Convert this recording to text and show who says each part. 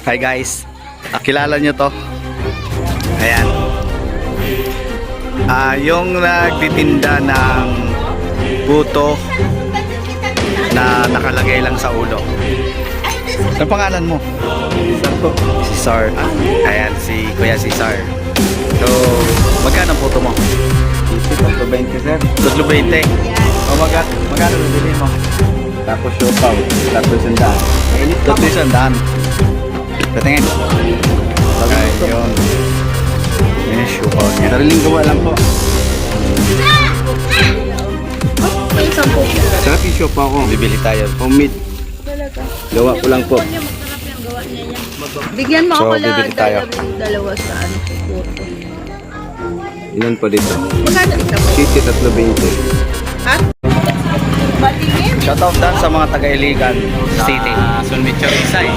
Speaker 1: Hi guys, kilala nyo to? Ayan. Yung nagtitinda ng puto na nakalagay lang sa ulo. Ano pangalan mo? Si Sar. Ayan, si Kuya Cesar. So, magkano ang puto mo?
Speaker 2: 20 sir.
Speaker 1: 2.20. O magkano nabili mo?
Speaker 2: Tapos siopaw. Tapos sandaan. Mainit pa.
Speaker 1: 2,100. Patingin. Okay, yun. Yun yung shoe out niya.
Speaker 2: Sariling gawa lang po.
Speaker 3: May 10 po.
Speaker 2: Sarap yung siopaw ko.
Speaker 1: Bibili tayo.
Speaker 2: Homemade.
Speaker 3: Talaga.
Speaker 2: Gawa ko lang po.
Speaker 3: Masarap yung gawa niya yan. Bigyan mo
Speaker 1: So,
Speaker 3: ako
Speaker 1: bibili tayo.
Speaker 3: dalawa sa ano, puto.
Speaker 2: Ilan po dito?
Speaker 3: Magkano isa po?
Speaker 2: City 320.
Speaker 3: Ha? Batingin.
Speaker 1: Shoutout dyan sa mga taga-Iligan City. Sunmit Isay.